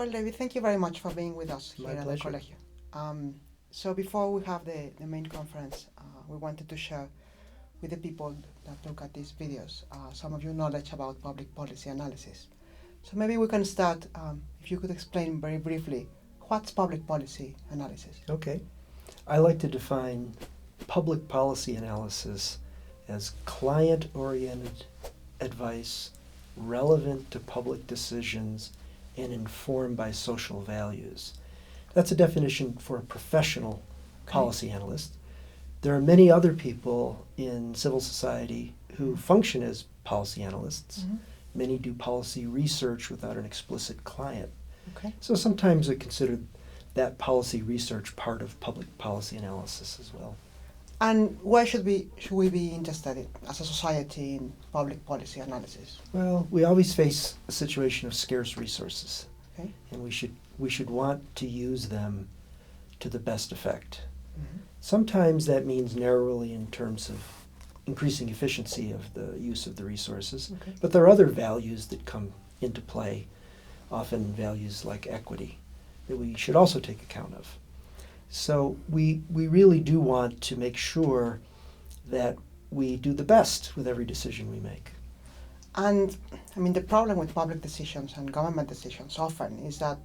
Well, David, thank you very much for being with us My here at the pleasure. Colegio. So before we have the main conference, we wanted to share with the people that look at these videos some of your knowledge about public policy analysis. So maybe we can start, if you could explain very briefly, what's public policy analysis? Okay. I like to define public policy analysis as client-oriented advice relevant to public decisions and informed by social values. That's a definition for a professional policy analyst. There are many other people in civil society who function as policy analysts. Mm-hmm. Many do policy research without an explicit client. Okay. So sometimes I consider that policy research part of public policy analysis as well. And why should we be interested in, as a society, in public policy analysis? Well, we always face a situation of scarce resources, Okay. and we should want to use them to the best effect. Mm-hmm. Sometimes that means narrowly in terms of increasing efficiency of the use of the resources, Okay. but there are other values that come into play, often values like equity, that we should also take account of. So we really do want to make sure that we do the best with every decision we make. And I mean, the problem with public decisions and government decisions often is that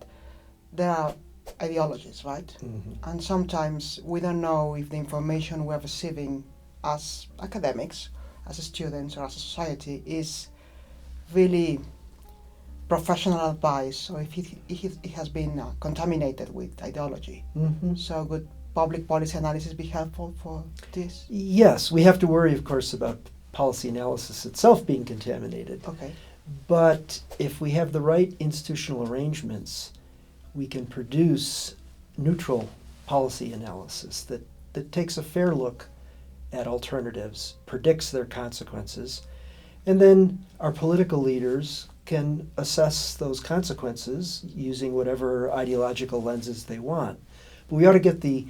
there are ideologies, right? Mm-hmm. And sometimes we don't know if the information we're receiving as academics, as students, or as a society is really professional advice, or if it has been contaminated with ideology. Mm-hmm. So would public policy analysis be helpful for this? Yes, we have to worry, of course, about policy analysis itself being contaminated. Okay. But if we have the right institutional arrangements, we can produce neutral policy analysis that takes a fair look at alternatives, predicts their consequences, and then our political leaders can assess those consequences using whatever ideological lenses they want. But we ought to get the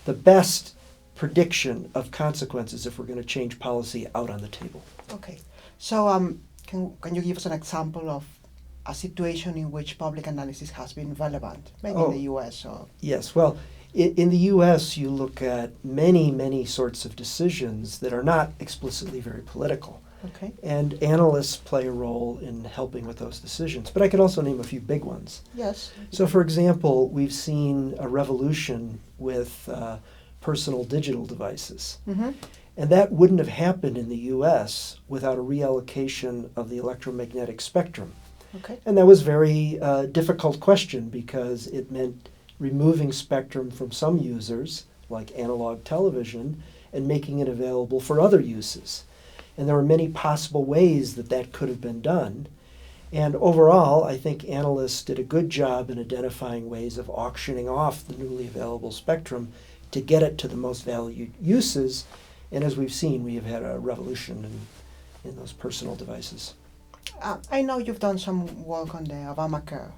best prediction of consequences if we're going to change policy out on the table. Okay. So can you give us an example of a situation in which public analysis has been relevant, maybe in the U.S. or? Yes, well, in the U.S. you look at many sorts of decisions that are not explicitly very political. Okay. And analysts play a role in helping with those decisions. But I could also name a few big ones. Yes. So for example, we've seen a revolution with personal digital devices. Mm-hmm. And that wouldn't have happened in the U.S. without a reallocation of the electromagnetic spectrum. Okay. And that was a very difficult question because it meant removing spectrum from some users, like analog television, and making it available for other uses. And there were many possible ways that could have been done. And overall, I think analysts did a good job in identifying ways of auctioning off the newly available spectrum to get it to the most valued uses. And as we've seen, we have had a revolution in those personal devices. I know you've done some work on the Obamacare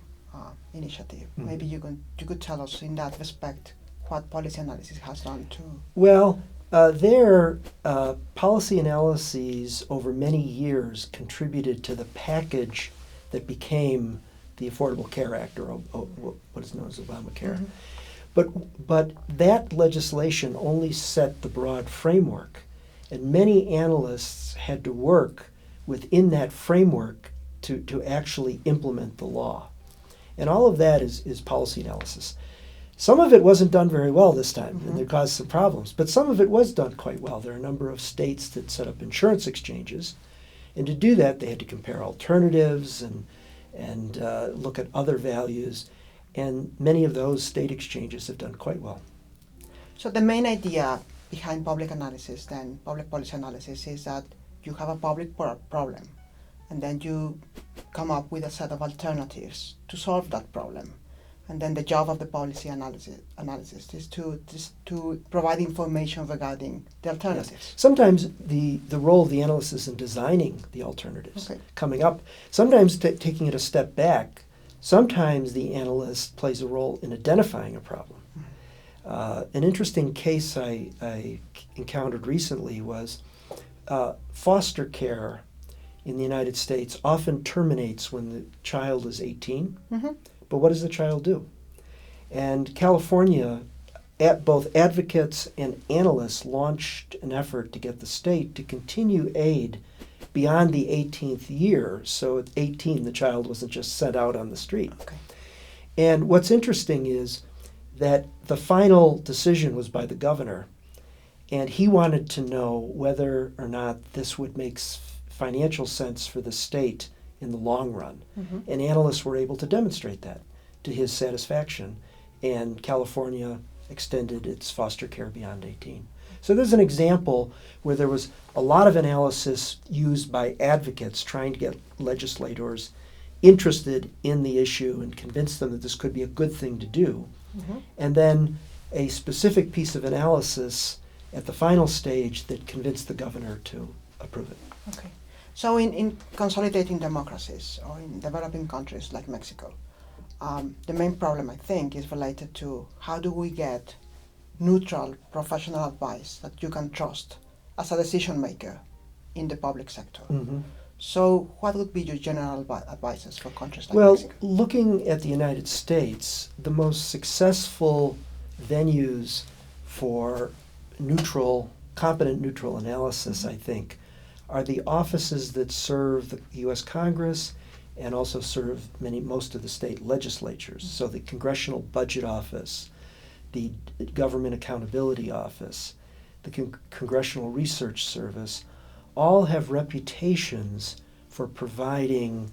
initiative. Mm-hmm. Maybe you could tell us in that respect what policy analysis has done too. Well, their policy analyses over many years contributed to the package that became the Affordable Care Act, or what is known as Obamacare. Mm-hmm. But that legislation only set the broad framework, and many analysts had to work within that framework to actually implement the law. And all of that is policy analysis. Some of it wasn't done very well this time, Mm-hmm. and it caused some problems. But some of it was done quite well. There are a number of states that set up insurance exchanges, and to do that, they had to compare alternatives and look at other values. And many of those state exchanges have done quite well. So the main idea behind public policy analysis, is that you have a public problem, and then you come up with a set of alternatives to solve that problem. And then the job of the policy analysis is to provide information regarding the alternatives. Yes. Sometimes the role of the analyst is in designing the alternatives, Okay. coming up. Sometimes taking it a step back. Sometimes the analyst plays a role in identifying a problem. An interesting case I encountered recently was foster care in the United States often terminates when the child is 18. Mm-hmm. but what does the child do? And California, both advocates and analysts launched an effort to get the state to continue aid beyond the 18th year. So at 18, the child wasn't just sent out on the street. Okay. And what's interesting is that the final decision was by the governor, and he wanted to know whether or not this would make financial sense for the state in the long run. Mm-hmm. And analysts were able to demonstrate that to his satisfaction, and California extended its foster care beyond 18. So there's an example where there was a lot of analysis used by advocates trying to get legislators interested in the issue and convince them that this could be a good thing to do. Mm-hmm. And then a specific piece of analysis at the final stage that convinced the governor to approve it. Okay. So in consolidating democracies or in developing countries like Mexico, the main problem, I think, is related to how do we get neutral professional advice that you can trust as a decision maker in the public sector. Mm-hmm. So what would be your general advices for countries like Well, Mexico? looking at the United States, the most successful venues for competent neutral analysis, I think, are the offices that serve the U.S. Congress and also serve most of the state legislatures. So the Congressional Budget Office, the Government Accountability Office, the Congressional Research Service, all have reputations for providing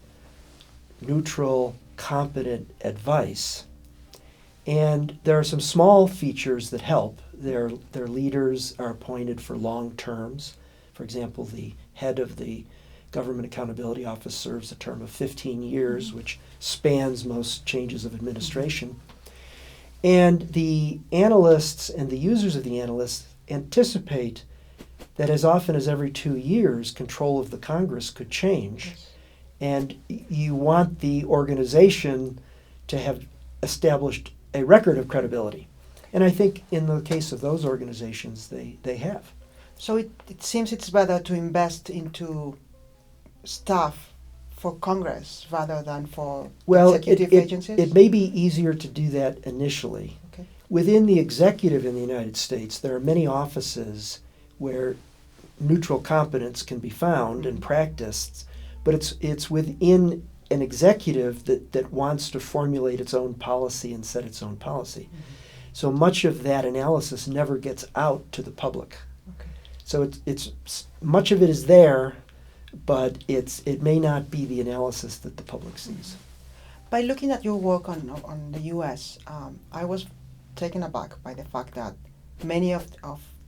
neutral, competent advice. And there are some small features that help. Their leaders are appointed for long terms. For example, the head of the Government Accountability Office serves a term of 15 years, which spans most changes of administration. And the analysts and the users of the analysts anticipate that as often as every 2 years, control of the Congress could change. Yes. And you want the organization to have established a record of credibility. And I think in the case of those organizations, they have. So it seems it's better to invest into staff for Congress rather than for executive agencies? It may be easier to do that initially. Okay. Within the executive in the United States, there are many offices where neutral competence can be found and practiced, but it's within an executive that wants to formulate its own policy and set its own policy. Mm-hmm. So much of that analysis never gets out to the public. Okay. So it's much of it is there, but it may not be the analysis that the public sees. By looking at your work on the U.S., I was taken aback by the fact that many of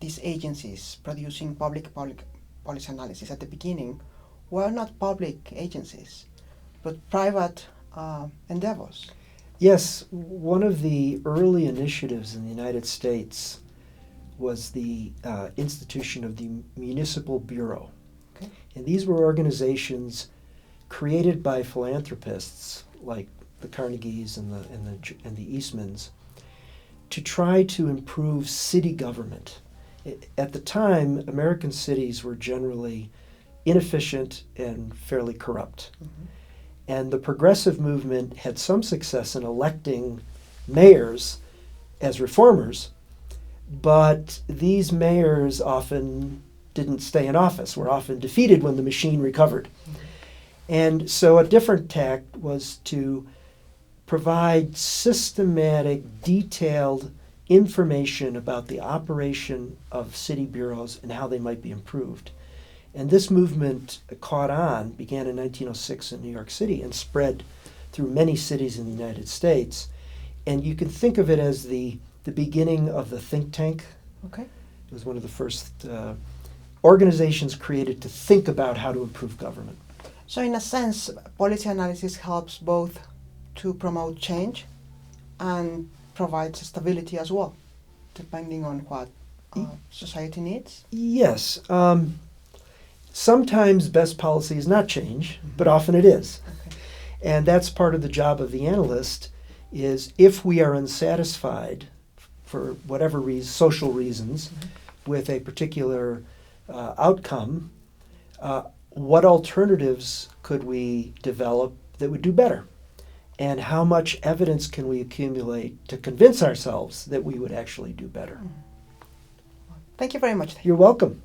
these agencies producing public policy analysis at the beginning were not public agencies, but private endeavors. Yes, one of the early initiatives in the United States was the institution of the Municipal Bureau. Okay. And these were organizations created by philanthropists like the Carnegies and the Eastmans to try to improve city government. At the time, American cities were generally inefficient and fairly corrupt. Mm-hmm. And the progressive movement had some success in electing mayors as reformers, but these mayors often didn't stay in office, were often defeated when the machine recovered. Mm-hmm. And so a different tack was to provide systematic, detailed information about the operation of city bureaus and how they might be improved. And this movement caught on, began in 1906 in New York City and spread through many cities in the United States. And you can think of it as the beginning of the think tank. Okay. It was one of the first organizations created to think about how to improve government. So in a sense, policy analysis helps both to promote change and provides stability as well, depending on what society needs? Yes. Sometimes best policy is not change, but often it is. Okay. And that's part of the job of the analyst, is if we are unsatisfied for whatever social reasons with a particular outcome, what alternatives could we develop that would do better? and how much evidence can we accumulate to convince ourselves that we would actually do better. Thank you very much. You're welcome.